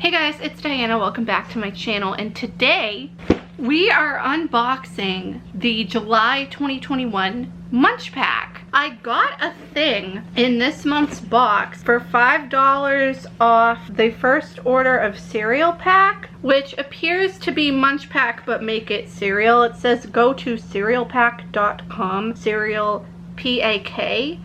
Hey guys, it's Diana. Welcome back to my channel, and today we are unboxing the July 2021 MunchPak. I got a thing in this month's box for $5 off the first order of cereal pack, which appears to be MunchPak but make it cereal. It says go to cerealpack.com, cereal PAK.com.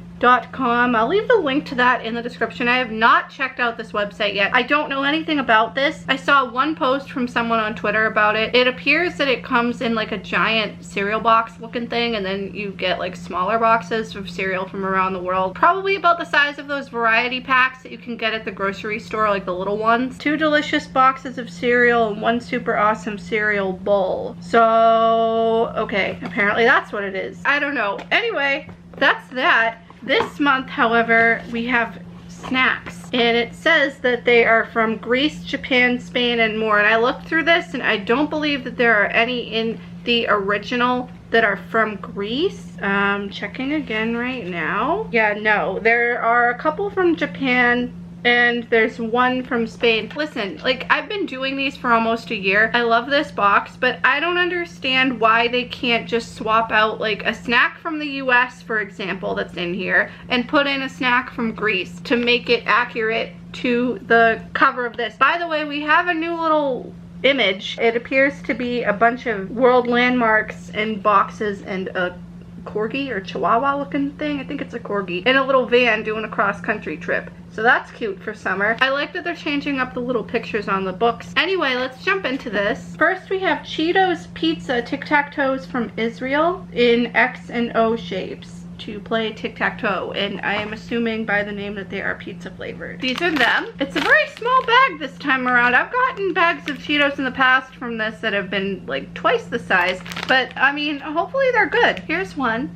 I'll leave the link to that in the description. I have not checked out this website yet. I don't know anything about this. I saw one post from someone on Twitter about it. It appears that it comes in like a giant cereal box looking thing, and then you get like smaller boxes of cereal from around the world. Probably about the size of those variety packs that you can get at the grocery store, like the little ones. 2 delicious boxes of cereal and 1 super awesome cereal bowl. So, okay, apparently that's what it is. I don't know. Anyway, that's that. This month, however, we have snacks, and it says that they are from Greece, Japan, Spain, and more. And I looked through this, and I don't believe that there are any in the original that are from Greece. Checking again right now. Yeah, no, there are a couple from Japan, and there's 1 from Spain. Listen, like, I've been doing these for almost a year. I love this box, but I don't understand why they can't just swap out like a snack from the US, for example, that's in here, and put in a snack from Greece to make it accurate to the cover of this. By the way, we have a new little image. It appears to be a bunch of world landmarks and boxes and a corgi or chihuahua looking thing. I think it's a corgi in a little van doing a cross-country trip. So that's cute for summer. I like that they're changing up the little pictures on the books. Anyway, let's jump into this. First, we have Cheetos Pizza Tic-Tac-Toes from Israel in X and O shapes to play tic-tac-toe, and I am assuming by the name that they are pizza flavored. These are them. It's a very small bag this time around. I've gotten bags of Cheetos in the past from this that have been like twice the size, but I mean, hopefully they're good. Here's one.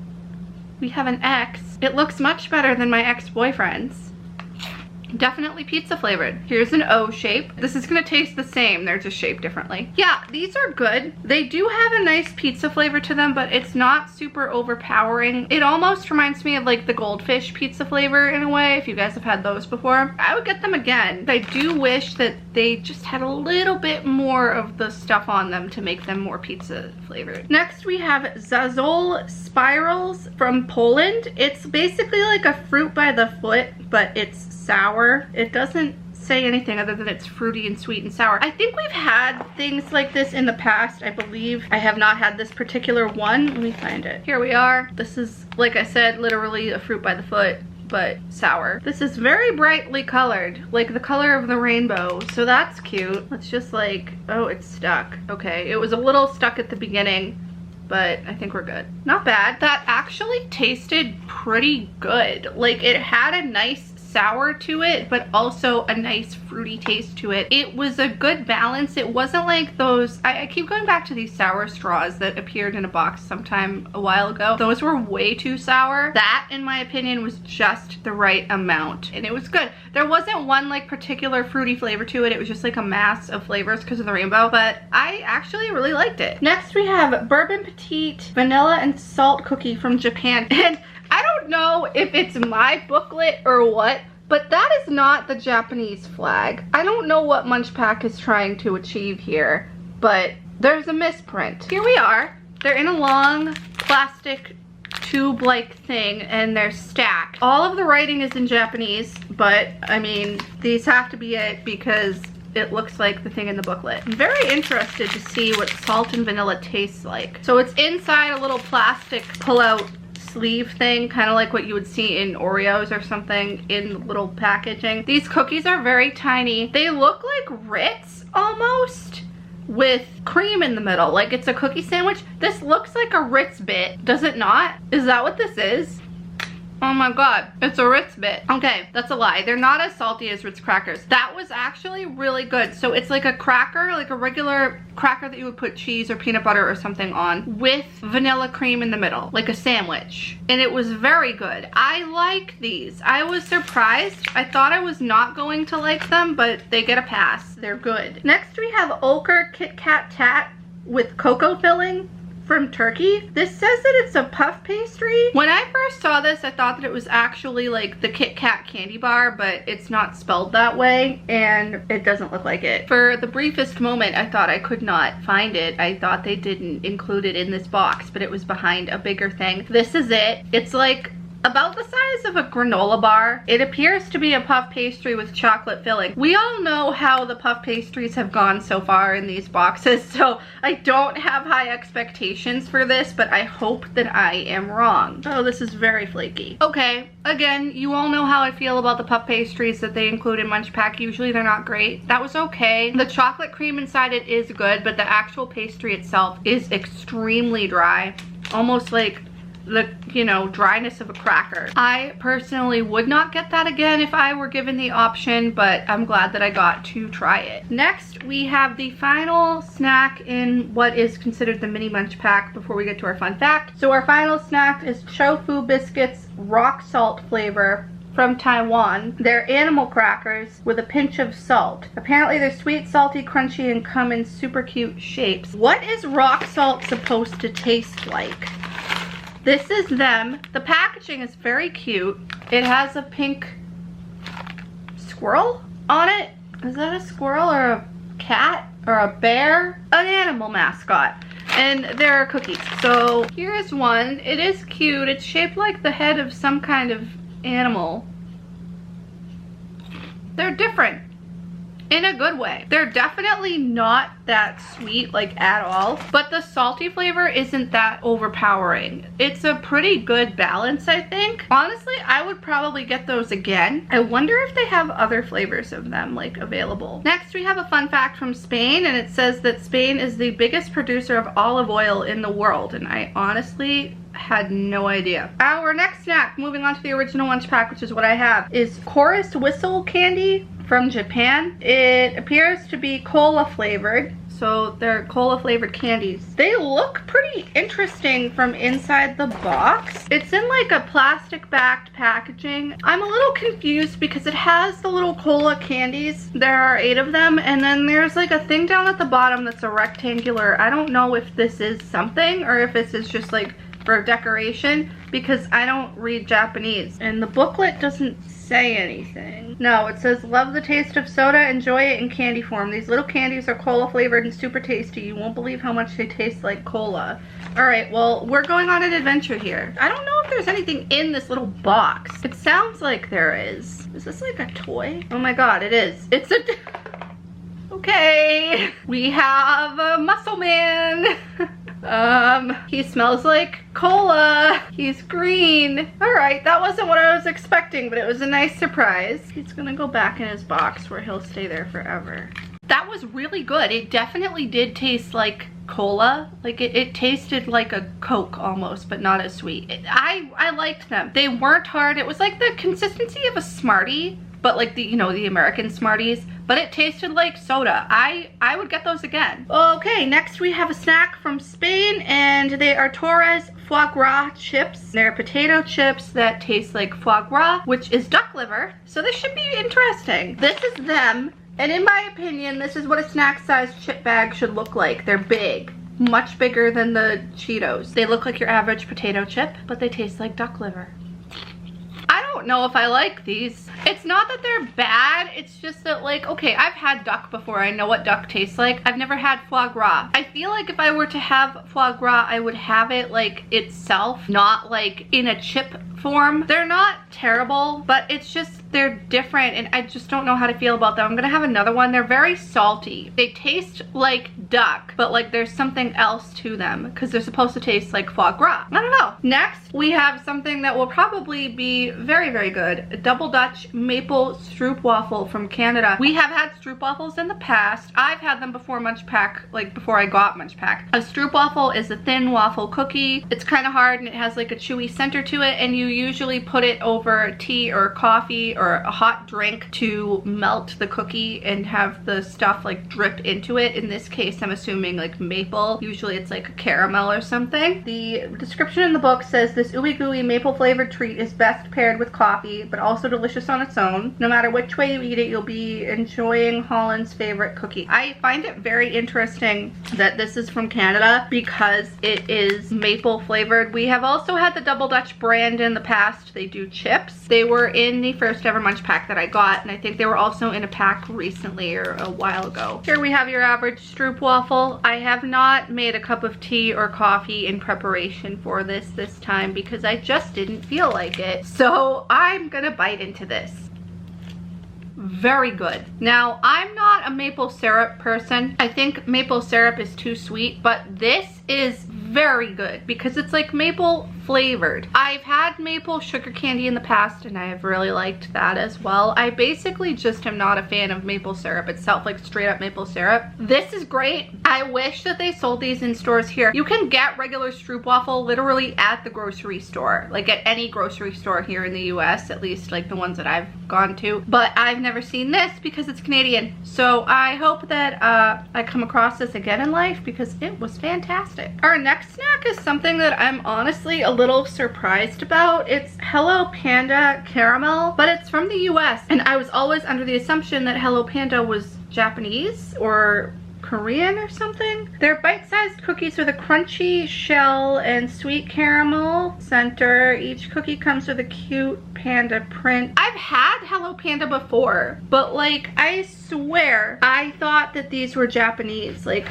We have an X. It looks much better than my ex-boyfriend's. Definitely pizza flavored. Here's an O shape. This is gonna taste the same, they're just shaped differently. Yeah, these are good. They do have a nice pizza flavor to them, but it's not super overpowering. It almost reminds me of like the Goldfish pizza flavor in a way, if you guys have had those before. I would get them again. I do wish that they just had a little bit more of the stuff on them to make them more pizza flavored. Next we have Zozole Spirals from Poland. It's basically like a fruit by the foot, but it's sour. It doesn't say anything other than it's fruity and sweet and sour. I think we've had things like this in the past. I believe I have not had this particular one. Let me find it. Here we are. This is, like I said, literally a fruit by the foot, but sour. This is very brightly colored, like the color of the rainbow, so that's cute. Let's just like, oh, it's stuck. Okay, it was a little stuck at the beginning, but I think we're good. Not bad. That actually tasted pretty good. Like, it had a nice sour to it, but also a nice fruity taste to it. It was a good balance. It wasn't like those, I keep going back to these sour straws that appeared in a box sometime a while ago. Those were way too sour. That, in my opinion, was just the right amount, and it was good. There wasn't one like particular fruity flavor to it. It was just like a mass of flavors because of the rainbow, but I actually really liked it. Next we have Bourbon Petit Vanilla and Salt Cookie from Japan, and I don't know if it's my booklet or what, but that is not the Japanese flag. I don't know what MunchPak is trying to achieve here, but there's a misprint. Here we are. They're in a long plastic tube-like thing, and they're stacked. All of the writing is in Japanese, but I mean, these have to be it because it looks like the thing in the booklet. I'm very interested to see what salt and vanilla tastes like. So it's inside a little plastic pull-out sleeve thing, kind of like what you would see in Oreos or something in little packaging. These cookies are very tiny. They look like Ritz almost, with cream in the middle, like it's a cookie sandwich. This looks like a Ritz bit, does it not? Is that what this is? Oh my god, it's a Ritz bit. Okay, that's a lie. They're not as salty as Ritz crackers. That was actually really good. So it's like a cracker, like a regular cracker that you would put cheese or peanut butter or something on, with vanilla cream in the middle, like a sandwich. And it was very good. I like these. I was surprised. I thought I was not going to like them, but they get a pass. They're good. Next we have Ulker Kit Kat Tat with cocoa filling. from Turkey. This says that it's a puff pastry. When I first saw this, I thought that it was actually like the Kit Kat candy bar, but it's not spelled that way and it doesn't look like it. For the briefest moment, I thought I could not find it. I thought they didn't include it in this box, but it was behind a bigger thing. This is it. It's like about the size of a granola bar. It appears to be a puff pastry with chocolate filling. We all know how the puff pastries have gone so far in these boxes, so I don't have high expectations for this, but I hope that I am wrong. Oh, this is very flaky. Okay, again, you all know how I feel about the puff pastries that they include in MunchPak. Usually they're not great. That was okay. The chocolate cream inside it is good, but the actual pastry itself is extremely dry. Almost like the, you know, dryness of a cracker. I personally would not get that again if I were given the option, but I'm glad that I got to try it. Next, we have the final snack in what is considered the mini MunchPak before we get to our fun fact. So our final snack is tofu biscuits, rock salt flavor from Taiwan. They're animal crackers with a pinch of salt. Apparently they're sweet, salty, crunchy, and come in super cute shapes. What is rock salt supposed to taste like? This is them. The packaging is very cute. It has a pink squirrel on it. Is that a squirrel or a cat or a bear? An animal mascot. And there are cookies. So here's one. It is cute. It's shaped like the head of some kind of animal. They're different. In a good way. They're definitely not that sweet, like, at all, but the salty flavor isn't that overpowering. It's a pretty good balance, I think. Honestly, I would probably get those again. I wonder if they have other flavors of them, like, available. Next, we have a fun fact from Spain, and it says that Spain is the biggest producer of olive oil in the world, and I honestly had no idea. Our next snack, moving on to the original MunchPak, which is what I have, is Coris whistle candy from Japan. It appears to be cola flavored, so they're cola flavored candies. They look pretty interesting from inside the box. It's in like a plastic backed packaging. I'm a little confused because it has the little cola candies. There are 8 of them, and then there's like a thing down at the bottom that's a rectangular. I don't know if this is something or if this is just like for decoration, because I don't read Japanese and the booklet doesn't say anything. No, it says love the taste of soda, enjoy it in candy form. These little candies are cola flavored and super tasty. You won't believe how much they taste like cola. All right, well, we're going on an adventure here. I don't know if there's anything in this little box. It sounds like there is. Is this like a toy? Oh my god, it is. It's a okay, we have a muscle man. He smells like cola. He's green. All right, that wasn't what I was expecting, but it was a nice surprise. He's gonna go back in his box where he'll stay there forever. That was really good. It definitely did taste like cola. Like it tasted like a Coke almost, but not as sweet. I liked them. They weren't hard. It was like the consistency of a Smartie, but like the, you know, the American Smarties, but it tasted like soda. I would get those again. Okay, next we have a snack from Spain, and they are Torres Foie Gras chips. They're potato chips that taste like foie gras, which is duck liver, so this should be interesting. This is them, and in my opinion, this is what a snack-sized chip bag should look like. They're big. Much bigger than the Cheetos. They look like your average potato chip, but they taste like duck liver. I don't know if I like these. It's not that they're bad, it's just that, like, okay, I've had duck before. I know what duck tastes like. I've never had foie gras. I feel like if I were to have foie gras, I would have it like itself, not like in a chip form. They're not terrible, but it's just they're different, and I just don't know how to feel about them. I'm gonna have another one. They're very salty. They taste like duck, but like there's something else to them because they're supposed to taste like foie gras. I don't know. Next, we have something that will probably be very, very good. A double Dutch maple Stroop Waffle from Canada. We have had Stroop Waffles in the past. I've had them before MunchPak, like before I got MunchPak. A Stroop Waffle is a thin waffle cookie. It's kind of hard and it has like a chewy center to it, and you usually put it over tea or coffee or a hot drink to melt the cookie and have the stuff like drip into it. In this case, I'm assuming like maple. Usually it's like a caramel or something. The description in the book says this ooey gooey maple flavored treat is best paired with coffee, but also delicious on its own. No matter which way you eat it, you'll be enjoying Holland's favorite cookie. I find it very interesting that this is from Canada because it is maple flavored. We have also had the Double Dutch brand in the past. They do chips. They were in the first ever MunchPak that I got, and I think they were also in a pack recently or a while ago. Here we have your average Stroop Waffle. I have not made a cup of tea or coffee in preparation for this time because I just didn't feel like it. So I'm gonna bite into this. Very good. Now, I'm not a maple syrup person. I think maple syrup is too sweet, but this is very good because it's like maple flavored. I've had maple sugar candy in the past and I have really liked that as well. I basically just am not a fan of maple syrup itself, like straight up maple syrup. This is great. I wish that they sold these in stores here. You can get regular Stroop Waffle literally at the grocery store, like at any grocery store here in the US, at least like the ones that I've gone to. But I've never seen this because it's Canadian. So I hope that I come across this again in life because it was fantastic. Our next snack is something that I'm honestly a little surprised about. It's Hello Panda caramel, but it's from the US, and I was always under the assumption that Hello Panda was Japanese or Korean or something. They're bite-sized cookies with a crunchy shell and sweet caramel center. Each cookie comes with a cute panda print. I've had Hello Panda before, but like I swear I thought that these were Japanese. Like,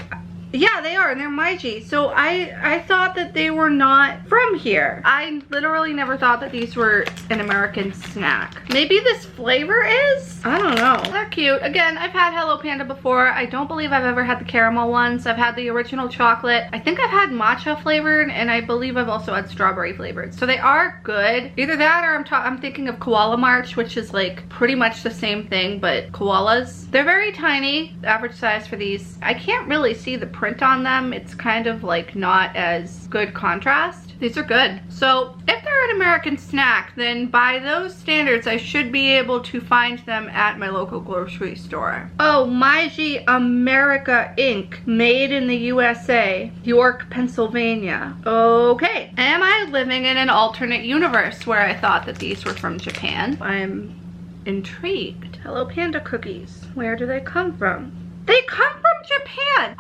yeah, they are, and they're Meiji. So I thought that they were not from here. I literally never thought that these were an American snack. Maybe this flavor is? I don't know. They're cute. Again, I've had Hello Panda before. I don't believe I've ever had the caramel ones. I've had the original chocolate. I think I've had matcha flavored, and I believe I've also had strawberry flavored. So they are good. Either that or I'm thinking of Koala March, which is like pretty much the same thing, but koalas. They're very tiny, average size for these. I can't really see the print on them. It's kind of like not as good contrast. These are good. So if they're an American snack, then by those standards, I should be able to find them at my local grocery store. Oh, Meiji America Inc. Made in the USA, York, Pennsylvania. Okay. Am I living in an alternate universe where I thought that these were from Japan? I'm intrigued. Hello Panda cookies. Where do they come from? They come from Japan.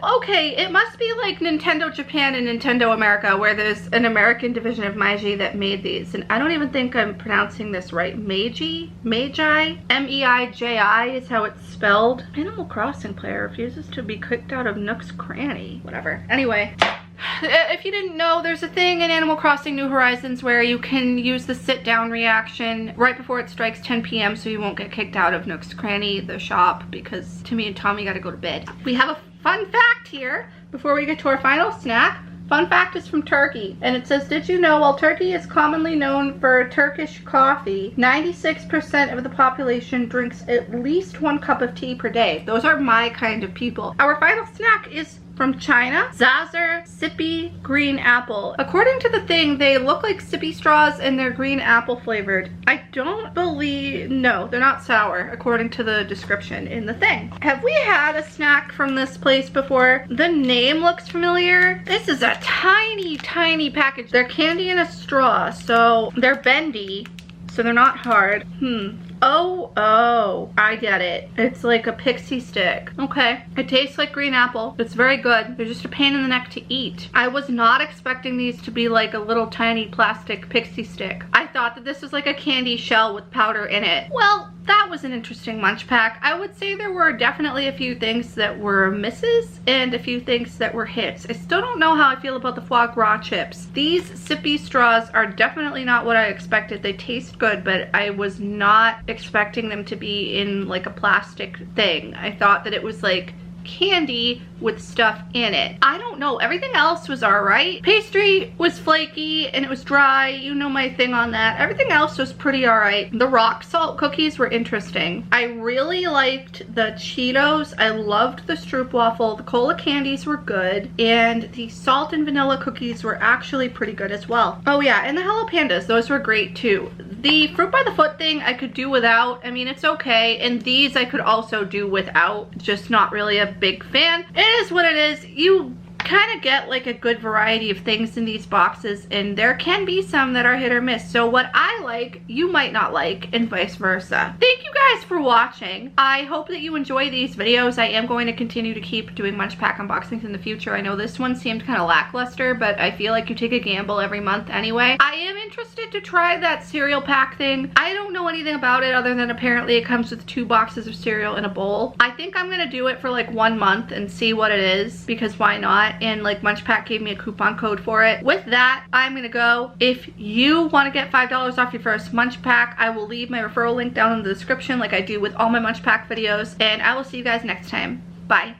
Okay, it must be like Nintendo Japan and Nintendo America, where there's an American division of Meiji that made these. And I don't even think I'm pronouncing this right. Meiji? M-E-I-J-I is how it's spelled. Animal Crossing player refuses to be kicked out of Nook's Cranny. Whatever. Anyway. If you didn't know, there's a thing in Animal Crossing New Horizons where you can use the sit down reaction right before it strikes 10 p.m. so you won't get kicked out of Nook's Cranny, the shop, because Timmy and Tommy gotta go to bed. We have a fun fact here before we get to our final snack. Fun fact is from Turkey, and it says, did you know while Turkey is commonly known for Turkish coffee, 96% of the population drinks at least 1 cup of tea per day. Those are my kind of people. Our final snack is from China. Zazer Sippy green apple. According to the thing, they look like sippy straws and they're green apple flavored. I don't believe, no, they're not sour according to the description in the thing. Have we had a snack from this place before? The name looks familiar. This is a tiny, tiny package. They're candy in a straw, so they're bendy, so they're not hard. Oh, I get it. It's like a pixie stick. Okay, it tastes like green apple. It's very good. They're just a pain in the neck to eat. I was not expecting these to be like a little tiny plastic pixie stick. I thought that this was like a candy shell with powder in it. Well, that was an interesting MunchPak. I would say there were definitely a few things that were misses and a few things that were hits. I still don't know how I feel about the Foie Gras chips. These sippy straws are definitely not what I expected. They taste good, but I was not expecting them to be in like a plastic thing. I thought that it was like candy with stuff in it. I don't know. Everything else was alright. Pastry was flaky and it was dry. You know my thing on that. Everything else was pretty alright. The rock salt cookies were interesting. I really liked the Cheetos. I loved the Stroopwafel. The cola candies were good. And the salt and vanilla cookies were actually pretty good as well. Oh yeah, and the Hello Pandas. Those were great too. The fruit by the foot thing I could do without. I mean, it's okay. And these I could also do without. Just not really a big fan. And is what it is. You kind of get like a good variety of things in these boxes, and there can be some that are hit or miss. So what I like, you might not like, and vice versa. Thank you guys for watching. I hope that you enjoy these videos. I am going to continue to keep doing MunchPak unboxings in the future. I know this one seemed kind of lackluster, but I feel like you take a gamble every month anyway. I am interested to try that cereal pack thing. I don't know anything about it other than apparently it comes with 2 boxes of cereal in a bowl. I think I'm gonna do it for like 1 month and see what it is, because why not? And like MunchPak gave me a coupon code for it. With that, I'm gonna go. If you want to get $5 off your first MunchPak, I will leave my referral link down in the description like I do with all my MunchPak videos, and I will see you guys next time. Bye.